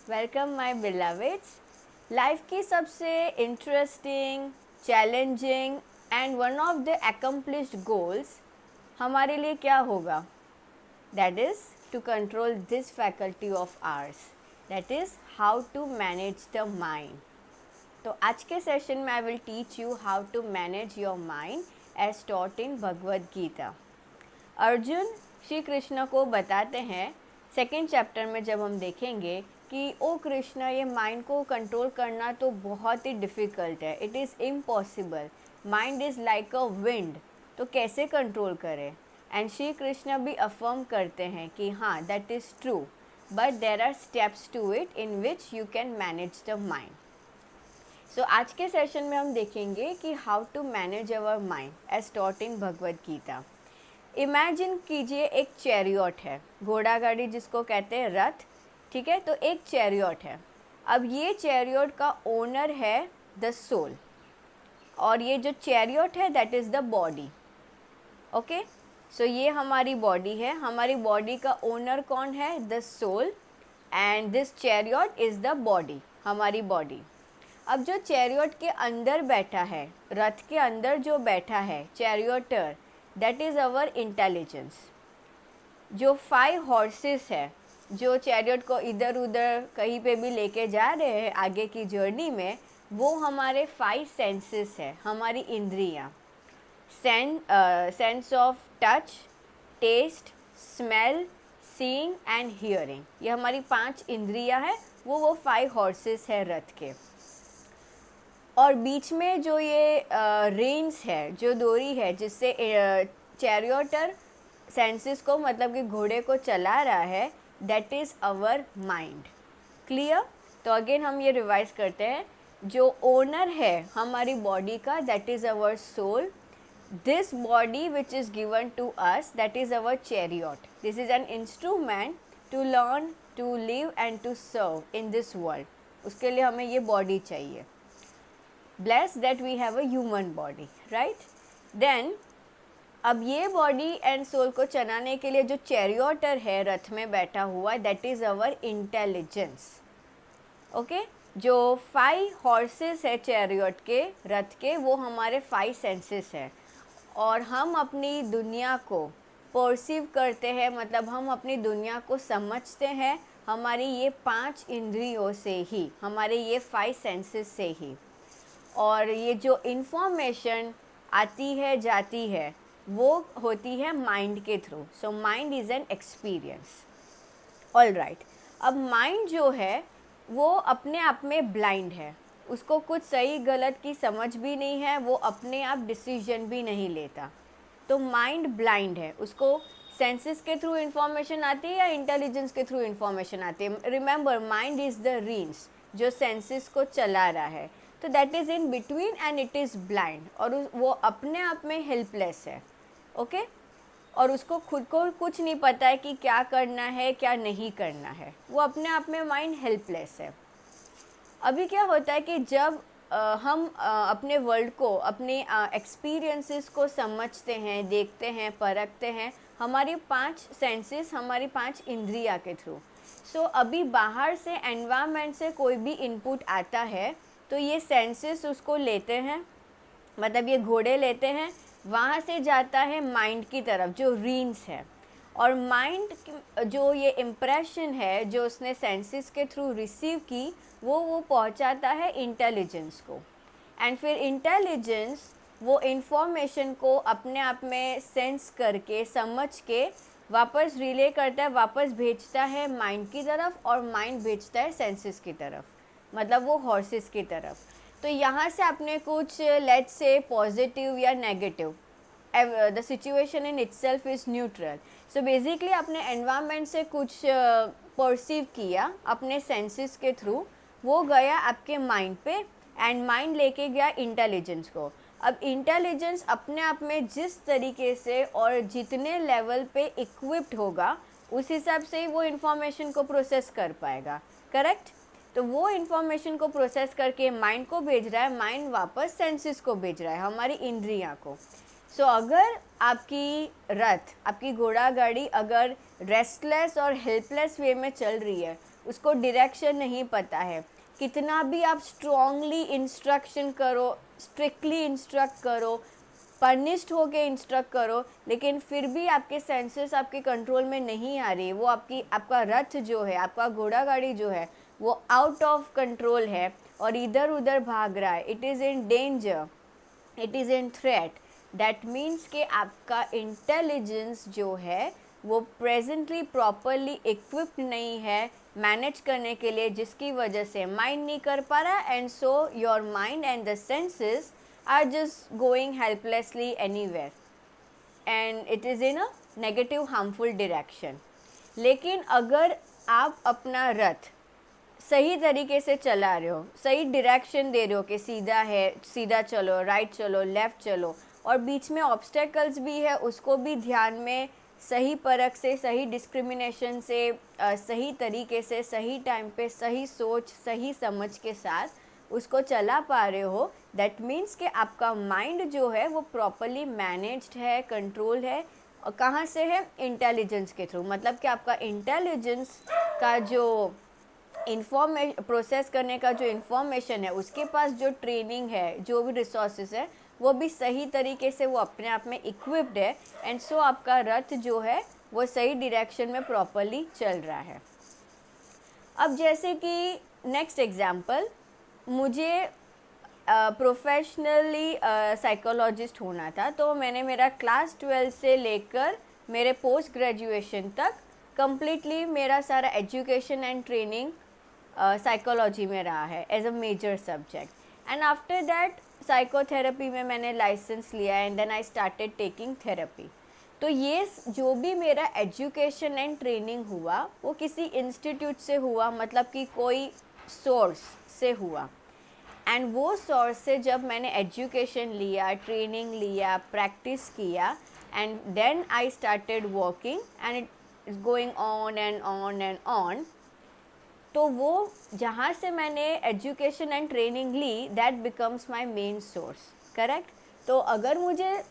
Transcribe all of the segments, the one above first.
Welcome my बिलवेड्स। Life की सबसे interesting, challenging and one of the accomplished goals हमारे लिए क्या होगा? That is to control this faculty of ours, that is how to manage the mind. तो आज के सेशन में I will teach you how to manage your mind as taught in Bhagavad Gita. Arjun Shri Krishna को बताते हैं सेकेंड चैप्टर में, जब हम देखेंगे कि ओ कृष्ण, ये माइंड को कंट्रोल करना तो बहुत ही डिफ़िकल्ट है, it is impossible, mind is like a wind, तो कैसे कंट्रोल करें? एंड श्री कृष्ण भी अफर्म करते हैं कि हाँ, that is true, but there are steps to it in which you can manage the mind. So आज के सेशन में हम देखेंगे कि how to manage our mind as taught in Bhagavad Gita. Imagine कीजिए एक चैरियट है, घोड़ा गाड़ी जिसको कहते हैं रथ, ठीक है? तो एक चैरियट है। अब ये चैरियट का ओनर है द सोल, और ये जो चैरियट है that is the body. Okay, so ये हमारी बॉडी है, हमारी बॉडी का ओनर कौन है? The soul, and this chariot is the body, हमारी बॉडी। अब जो चैरियट के अंदर बैठा है, रथ के अंदर जो बैठा है charioteer, that is our intelligence. जो 5 हॉर्सेस है, जो चैरियट को इधर उधर कहीं पे भी लेके जा रहे हैं आगे की जर्नी में, वो हमारे 5 सेंसेस है, हमारी इंद्रियाँ। Sense of touch, taste, smell, seeing and hearing, ये हमारी 5 इंद्रियाँ है, वो 5 हॉर्सेस है रथ के। और बीच में जो ये रेंस है, जो डोरी है जिससे चैरियटर सेंसेस को, मतलब कि घोड़े को चला रहा है, that is our mind. Clear? तो अगेन हम ये रिवाइज करते हैं। जो ओनर है हमारी बॉडी का, that is our soul. This body which is given to us, that is our chariot. This is an instrument to learn, to live and to serve in this world. उसके लिए हमें ये body चाहिए। Blessed that we have a human body, right? Then अब ये body and soul को चलाने के लिए जो चैरियटर है रथ में बैठा हुआ, that is our intelligence. Okay, जो 5 हॉर्सेस है चैरियट के, रथ के, वो हमारे 5 सेंसेस है। और हम अपनी दुनिया को परसीव करते हैं, मतलब हम अपनी दुनिया को समझते हैं हमारी ये 5 इंद्रियों से ही, हमारे ये 5 सेंसेस से ही। और ये जो इन्फॉर्मेशन आती है जाती है वो होती है माइंड के through. So mind is an experience. All right, अब माइंड जो है वो अपने आप में ब्लाइंड है, उसको कुछ सही गलत की समझ भी नहीं है, वो अपने आप डिसीजन भी नहीं लेता। तो माइंड ब्लाइंड है, उसको सेंसेस के थ्रू इन्फॉर्मेशन आती है या इंटेलिजेंस के थ्रू इन्फॉर्मेशन आती है? Remember, mind is the reigns जो सेंसेस को चला रहा है, तो that is in between and it is blind, और वो अपने आप में हेल्पलेस है। ओके, और उसको खुद को कुछ नहीं पता है कि क्या करना है क्या नहीं करना है, वो अपने आप में माइंड हेल्पलेस है। अभी क्या होता है कि जब हम अपने वर्ल्ड को, अपने एक्सपीरियंसेस को समझते हैं, देखते हैं, परखते हैं हमारी 5 सेंसेस, हमारी 5 इंद्रियां के थ्रू। सो अभी बाहर से, एनवायरनमेंट से कोई भी इनपुट आता है तो ये सेंसेस उसको लेते हैं, मतलब ये घोड़े लेते हैं, वहाँ से जाता है माइंड की तरफ जो रीन्स है, और माइंड जो ये इम्प्रेशन है जो उसने सेंसेस के थ्रू रिसीव की, वो पहुँचाता है इंटेलिजेंस को। एंड फिर इंटेलिजेंस वो इन्फॉर्मेशन को अपने आप में सेंस करके, समझ के वापस रिले करता है, वापस भेजता है माइंड की तरफ, और माइंड भेजता है सेंसेस की तरफ, मतलब वो हॉर्सेस की तरफ। तो यहाँ से आपने कुछ, लेट्स से पॉजिटिव या negative, the situation in itself is neutral. So basically आपने एनवायरनमेंट से कुछ परसीव किया अपने सेंसेस के थ्रू, वो गया आपके माइंड पे, एंड माइंड लेके गया इंटेलिजेंस को। अब इंटेलिजेंस अपने आप में जिस तरीके से और जितने लेवल पे इक्विप्ड होगा, उस हिसाब से ही वो इन्फॉर्मेशन को प्रोसेस कर पाएगा। करेक्ट? तो वो इन्फॉर्मेशन को प्रोसेस करके माइंड को भेज रहा है, माइंड वापस सेंसेस को भेज रहा है, हमारी इंद्रियां को। सो अगर आपकी रथ, आपकी घोड़ा गाड़ी अगर रेस्टलेस और हेल्पलेस वे में चल रही है, उसको डायरेक्शन नहीं पता है, कितना भी आप स्ट्रॉन्गली इंस्ट्रक्शन करो, स्ट्रिक्टली इंस्ट्रक्ट करो, पनिश्ड होके इंस्ट्रक्ट करो, लेकिन फिर भी आपके सेंसेस आपके कंट्रोल में नहीं आ रही, वो आपका रथ जो है, आपका घोड़ा गाड़ी जो है, वो आउट ऑफ कंट्रोल है और इधर उधर भाग रहा है, it is in danger, it is in threat, that means कि आपका इंटेलिजेंस जो है वो प्रेजेंटली प्रॉपरली इक्विप्ड नहीं है मैनेज करने के लिए, जिसकी वजह से माइंड नहीं कर पा रहा, and so your mind and the senses are just going helplessly anywhere and it is in a negative harmful direction. लेकिन अगर आप अपना रथ सही तरीके से चला रहे हो, सही डायरेक्शन दे रहे हो कि सीधा है, सीधा चलो, राइट चलो, लेफ़्ट चलो, और बीच में ऑब्स्टेकल्स भी है, उसको भी ध्यान में सही परख से, सही डिस्क्रिमिनेशन से, सही तरीके से, सही टाइम पे, सही सोच, सही समझ के साथ उसको चला पा रहे हो, दैट मीन्स कि आपका माइंड जो है वो प्रॉपरली मैनेज्ड है, कंट्रोल है। और कहाँ से है? इंटेलिजेंस के थ्रू। मतलब कि आपका इंटेलिजेंस का जो प्रोसेस करने का जो इन्फॉर्मेशन है, उसके पास जो ट्रेनिंग है, जो भी रिसोर्सेज है, वो भी सही तरीके से वो अपने आप में इक्विप्ड है, एंड सो आपका रथ जो है वो सही डायरेक्शन में प्रॉपरली चल रहा है। अब जैसे कि नेक्स्ट एग्जांपल, मुझे प्रोफेशनली साइकोलॉजिस्ट होना था, तो मैंने मेरा क्लास 12 से लेकर मेरे पोस्ट ग्रेजुएशन तक कम्प्लीटली मेरा सारा एजुकेशन एंड ट्रेनिंग साइकोलॉजी में रहा है as a major subject. And after that psychotherapy में मैंने लाइसेंस लिया and then I started taking therapy. तो ये जो भी मेरा एजुकेशन एंड ट्रेनिंग हुआ वो किसी इंस्टीट्यूट से हुआ, मतलब कि कोई सोर्स से हुआ। एंड वो सोर्स से जब मैंने एजुकेशन लिया, ट्रेनिंग लिया, प्रैक्टिस किया, and then I started working and it is going on and on and on. तो वो जहाँ से मैंने एजुकेशन एंड ट्रेनिंग ली, that becomes my main source, correct. तो अगर मुझे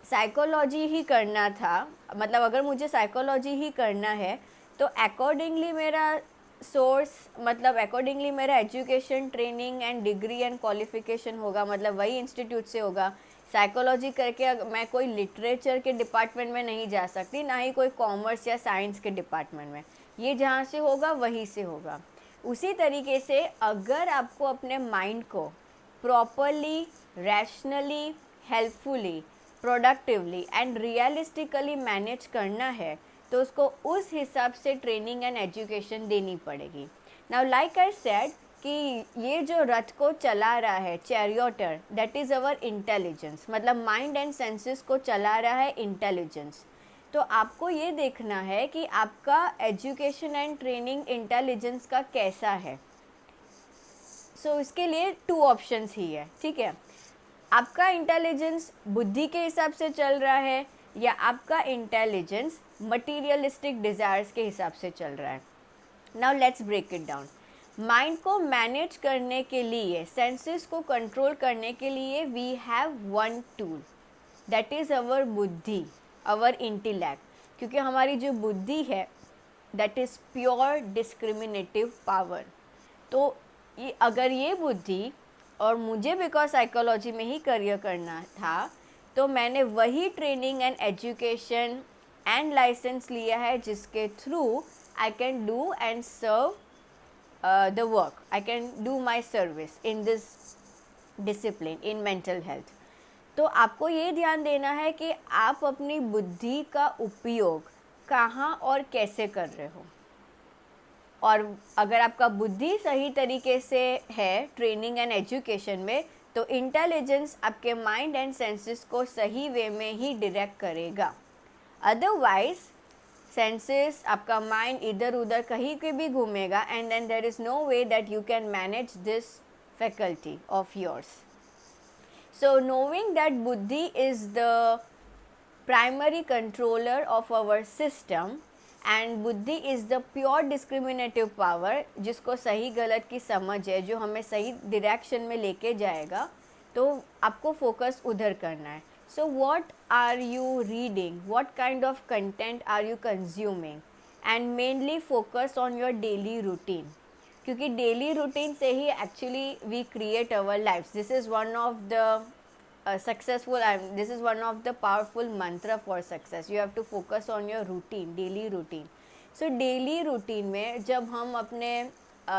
साइकोलॉजी ही करना था, मतलब अगर मुझे साइकोलॉजी ही करना है, तो अकॉर्डिंगली मेरा सोर्स, मतलब अकॉर्डिंगली मेरा education, training and degree and qualification होगा, मतलब वही इंस्टीट्यूट से होगा। साइकोलॉजी करके मैं कोई लिटरेचर के डिपार्टमेंट में नहीं जा सकती, ना ही कोई कॉमर्स या साइंस के डिपार्टमेंट में, ये जहाँ से होगा वहीं से होगा। उसी तरीके से अगर आपको अपने माइंड को properly, rationally, helpfully, productively and realistically manage करना है, तो उसको उस हिसाब से ट्रेनिंग एंड एजुकेशन देनी पड़ेगी। नाउ लाइक आई सेड कि ये जो रथ को चला रहा है, चैरियोटर, दैट इज़ अवर इंटेलिजेंस, मतलब माइंड एंड सेंसेस को चला रहा है इंटेलिजेंस। तो आपको ये देखना है कि आपका एजुकेशन एंड ट्रेनिंग इंटेलिजेंस का कैसा है। सो इसके लिए 2 ऑप्शंस ही है, ठीक है। आपका इंटेलिजेंस बुद्धि के हिसाब से चल रहा है, या आपका इंटेलिजेंस मटीरियलिस्टिक डिज़ायर्स के हिसाब से चल रहा है। Now let's break it down. Mind को मैनेज करने के लिए, सेंसेस को कंट्रोल करने के लिए, we have one tool, that is our buddhi, our intellect. क्योंकि हमारी जो बुद्धि है, that is pure discriminative power. तो अगर ये बुद्धि, और मुझे बिकॉज साइकोलॉजी में ही करियर करना था, तो मैंने वही training and education and licence लिया है जिसके through I can do and serve the work, I can do my service in this discipline in mental health. तो आपको ये ध्यान देना है कि आप अपनी बुद्धि का उपयोग कहाँ और कैसे कर रहे हो। और अगर आपका बुद्धि सही तरीके से है ट्रेनिंग एंड एजुकेशन में, तो इंटेलिजेंस आपके माइंड एंड सेंसेस को सही वे में ही डायरेक्ट करेगा। अदरवाइज सेंसेस, आपका माइंड इधर उधर कहीं के भी घूमेगा, and then there is no way that you can manage this faculty of yours. So knowing that buddhi is the primary controller of our system, and buddhi is the pure discriminative power, जिसको सही गलत की समझ है, जो हमें सही डायरेक्शन में लेके जाएगा, तो आपको फोकस उधर करना है। So what are you reading, what kind of content are you consuming, and mainly focus on your daily routine, क्योंकि डेली रूटीन से ही actually we create our life. This is one of the successful this is one of the powerful mantra for success. You have to focus on your routine, daily routine. So daily routine में जब हम अपने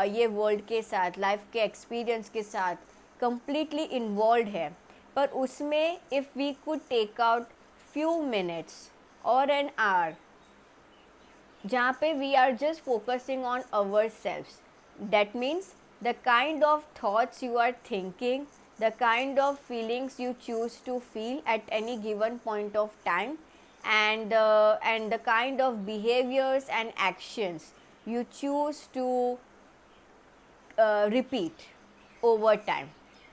ये world के साथ, life के experience के साथ completely इन्वॉल्व है, पर उसमें if we could take out few minutes or an hour जहाँ पे we are just focusing on ourselves, that means the kind of thoughts you are thinking, the kind of feelings you choose to feel at any given point of time, and the kind of behaviors and actions you choose to repeat over time,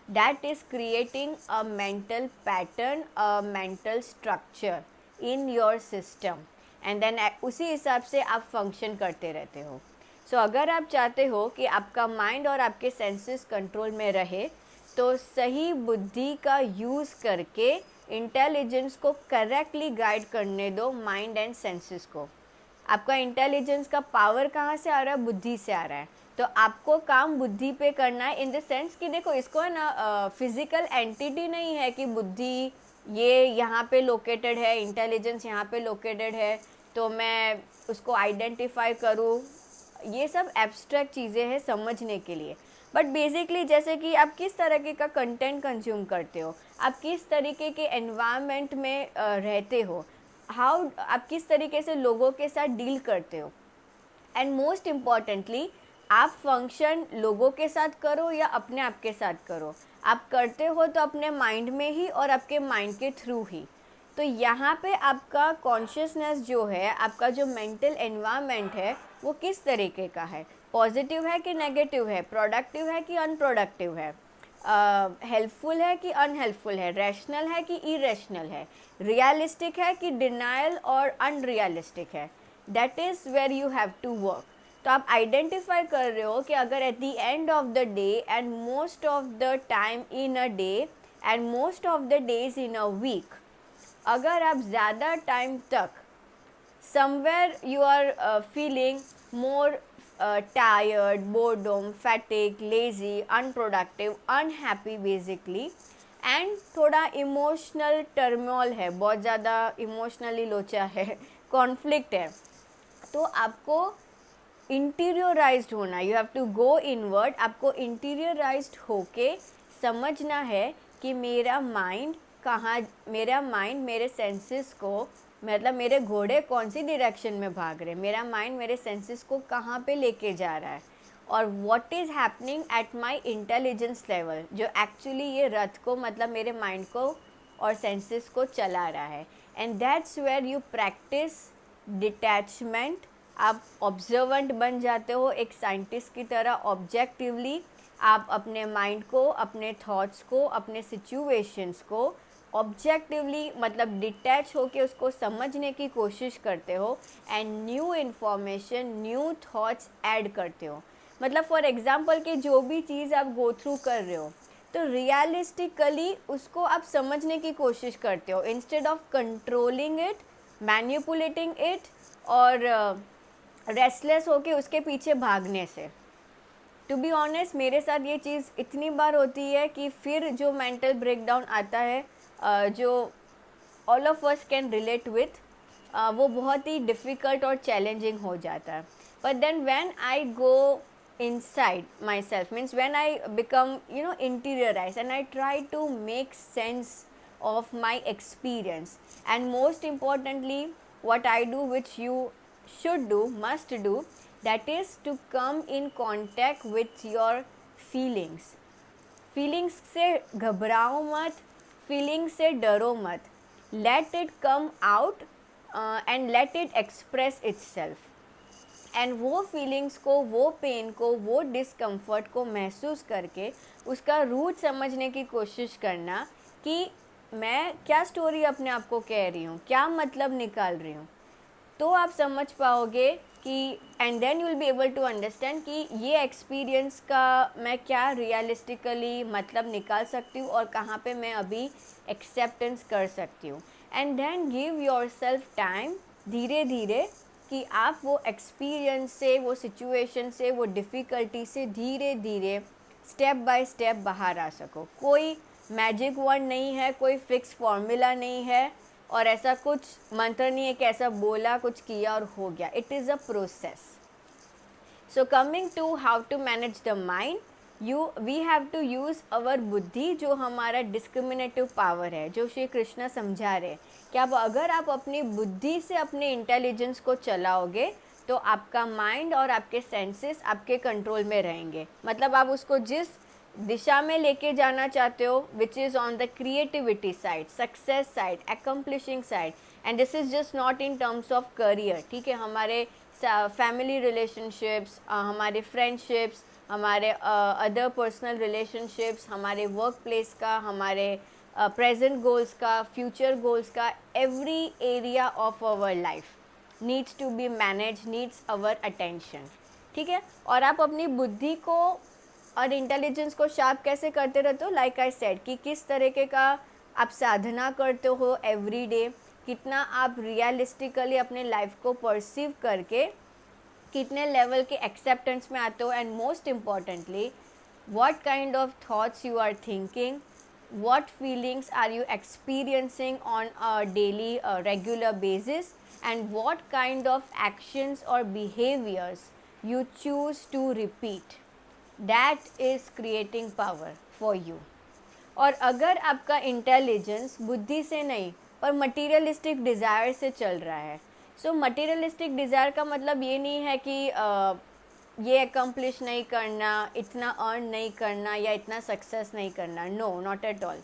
that is creating a mental pattern, a mental structure in your system, and then उसी हिसाब से आप function करते रहते हो. सो अगर आप चाहते हो कि आपका माइंड और आपके सेंसेस कंट्रोल में रहे, तो सही बुद्धि का यूज़ करके इंटेलिजेंस को करेक्टली गाइड करने दो माइंड एंड सेंसेस को. आपका इंटेलिजेंस का पावर कहाँ से आ रहा है? बुद्धि से आ रहा है. तो आपको काम बुद्धि पे करना है, इन द सेंस कि देखो इसको है ना, फिजिकल एंटिटी नहीं है कि बुद्धि ये यहाँ पे लोकेटेड है, इंटेलिजेंस यहाँ पे लोकेटेड है, तो मैं उसको आइडेंटिफाई करूँ. ये सब एब्स्ट्रैक्ट चीज़ें हैं समझने के लिए. बट बेसिकली जैसे कि आप किस तरीके का कंटेंट कंज्यूम करते हो, आप किस तरीके के एनवायरनमेंट में रहते हो, हाउ आप किस तरीके से लोगों के साथ डील करते हो, एंड मोस्ट इम्पॉर्टेंटली आप फंक्शन लोगों के साथ करो या अपने आप के साथ करो, आप करते हो तो अपने माइंड में ही और आपके माइंड के थ्रू ही. तो यहाँ पे आपका कॉन्शियसनेस जो है, आपका जो मेंटल एनवायरनमेंट है, वो किस तरीके का है, पॉजिटिव है कि नेगेटिव है, प्रोडक्टिव है कि अनप्रोडक्टिव है, हेल्पफुल है कि अनहेल्पफुल है, रैशनल है कि इरेशनल है, रियलिस्टिक है कि डिनायल और अनरियलिस्टिक है. That is where you have to work. तो आप आइडेंटिफाई कर रहे हो कि अगर at the end of the day and most of the time in a day and most of the days in a week, अगर आप ज़्यादा टाइम तक somewhere you are feeling more tired, boredom, fatigue, lazy, unproductive, unhappy basically, and थोड़ा emotional turmoil है, बहुत ज़्यादा emotionally लोचा है, कॉन्फ्लिक्ट है, तो आपको इंटीरियराइज्ड होना, you have to go inward. आपको इंटीरियराइज्ड होके समझना है कि मेरा माइंड कहाँ, मेरा माइंड मेरे सेंसेस को, मतलब मेरे घोड़े कौन सी डायरेक्शन में भाग रहे हैं, मेरा माइंड मेरे सेंसेस को कहाँ पे लेके जा रहा है, और what is happening at my intelligence level, जो एक्चुअली ये रथ को, मतलब मेरे माइंड को और सेंसेस को चला रहा है. And that's where you practice detachment. आप ऑब्जर्वेंट बन जाते हो, एक साइंटिस्ट की तरह ऑब्जेक्टिवली आप अपने माइंड को, अपने थॉट्स को, अपने सिचुएशंस को ऑब्जेक्टिवली, मतलब डिटैच होके उसको समझने की कोशिश करते हो, and new information, new thoughts add करते हो. मतलब फॉर एग्जांपल कि जो भी चीज़ आप गो थ्रू कर रहे हो, तो रियलिस्टिकली उसको आप समझने की कोशिश करते हो, instead of controlling it, manipulating it, और रेस्टलेस होके उसके पीछे भागने से. टू बी ऑनेस्ट, मेरे साथ ये चीज़ इतनी बार होती है कि फिर जो मेंटल ब्रेकडाउन आता है, जो all of us can relate with, वो बहुत ही डिफ़िकल्ट और चैलेंजिंग हो जाता है. But then when I go inside myself, means when I become, you know, interiorized, and I try to make sense of my experience, and most importantly what I do, which you should do, must do, that is to come in contact with your feelings. Feelings से घबराओ मत, feelings से डरो मत, let it come out and let it express itself. And वो feelings को, वो pen को, वो डिस्कम्फर्ट को महसूस करके उसका रूट समझने की कोशिश करना कि मैं क्या स्टोरी अपने आप को कह रही हूँ, क्या मतलब निकाल रही हूँ. तो आप समझ पाओगे कि, and then you will be able to understand कि ये एक्सपीरियंस का मैं क्या रियलिस्टिकली मतलब निकाल सकती हूँ और कहाँ पे मैं अभी एक्सेप्टेंस कर सकती हूँ. And then give yourself time, धीरे धीरे, कि आप वो एक्सपीरियंस से, वो सिचुएशन से, वो डिफ़िकल्टी से धीरे धीरे स्टेप बाय स्टेप बाहर आ सको। कोई मैजिक वर्ड नहीं है, कोई फिक्स फॉर्मूला नहीं है, और ऐसा कुछ मंत्र नहीं है कि ऐसा बोला, कुछ किया और हो गया। It is a process. So coming to how to manage the mind, we have to use our buddhi, जो हमारा डिस्क्रिमिनेटिव पावर है, जो श्री कृष्ण समझा रहे कि अब अगर आप अपनी बुद्धि से अपने इंटेलिजेंस को चलाओगे तो आपका माइंड और आपके सेंसेस आपके कंट्रोल में रहेंगे। मतलब आप उसको जिस दिशा में लेके जाना चाहते हो, which is on the creativity side, success side, accomplishing side, and this is just not in terms of career, ठीक है, हमारे फैमिली रिलेशनशिप्स, हमारे फ्रेंडशिप्स, हमारे अदर पर्सनल रिलेशनशिप्स, हमारे वर्क प्लेस का, हमारे प्रेजेंट गोल्स का, फ्यूचर गोल्स का, every area of our life needs to be manage, needs our attention, ठीक है। और आप अपनी बुद्धि को और इंटेलिजेंस को शार्प कैसे करते रहते हो, लाइक आई सेड, कि किस तरीके का आप साधना करते हो एवरी डे, कितना आप रियलिस्टिकली अपने लाइफ को परसीव करके कितने लेवल के एक्सेप्टेंस में आते हो, and most importantly what kind of thoughts you are thinking, what feelings are you experiencing on a daily regular basis, and what kind of actions or behaviors you choose to repeat, that is creating power for you. और अगर आपका intelligence बुद्धि से नहीं पर materialistic desire से चल रहा है, सो मटीरियलिस्टिक डिज़ायर का मतलब ये नहीं है कि ये अकम्प्लिश नहीं करना, इतना अर्न नहीं करना या इतना सक्सेस नहीं करना, नो, नॉट एट ऑल।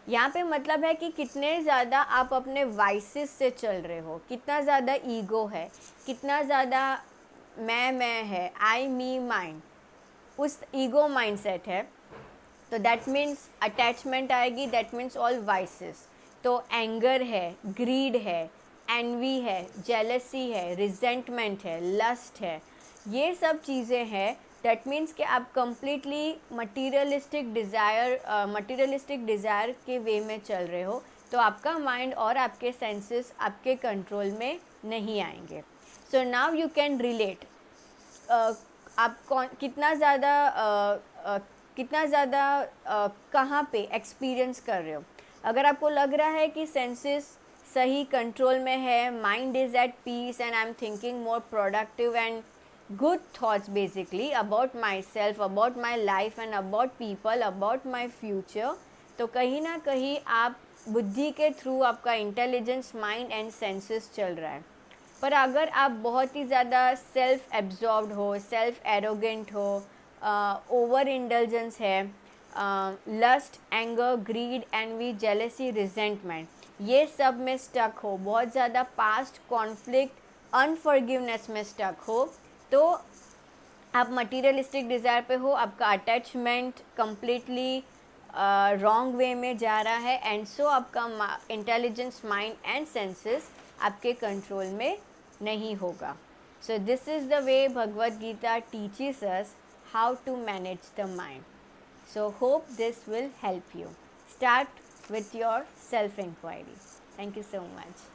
यहाँ पे मतलब है कि कितने ज़्यादा आप अपने वाइसेस से चल रहे हो, कितना ज़्यादा ईगो है, कितना ज़्यादा मैं है, आई मी माइंड, उस ईगो माइंडसेट है। तो दैट मीन्स अटैचमेंट आएगी, दैट मीन्स ऑल वाइसेस। तो एंगर है, ग्रीड है, एनवी है, जेलसी है, रिजेंटमेंट है, लस्ट है, ये सब चीज़ें हैं। दैट मीन्स कि आप कम्प्लीटली मटीरियलिस्टिक डिज़ायर के वे में चल रहे हो, तो आपका माइंड और आपके सेंसेस आपके कंट्रोल में नहीं आएंगे। So now you can relate, आप कितना ज़्यादा कहाँ पे एक्सपीरियंस कर रहे हो। अगर आपको लग रहा है कि सेंसेस सही कंट्रोल में है, mind is at peace and I am thinking more productive and good thoughts basically about myself, about my life and about people, about my future, तो कहीं ना कहीं आप बुद्धि के थ्रू आपका इंटेलिजेंस, माइंड एंड सेंसेस चल रहा है। पर अगर आप बहुत ही ज़्यादा सेल्फ एब्जॉर्ब्ड हो, सेल्फ एरोगेंट हो, ओवर इंडल्जेंस है, lust, anger, greed, envy, jealousy, resentment, ये सब में स्टक हो, बहुत ज़्यादा पास्ट कॉन्फ्लिक्ट, अनफॉरगिवनेस में स्टक हो, तो आप मटीरियलिस्टिक डिज़ायर पे हो, आपका अटैचमेंट कम्प्लीटली रॉन्ग वे में जा रहा है, एंड सो आपका इंटेलिजेंस, माइंड एंड सेंसेस आपके कंट्रोल में नहीं होगा। So this is the way Bhagavad Gita teaches us how to manage the mind. So hope this will help you. Start with your self-inquiry. Thank you so much.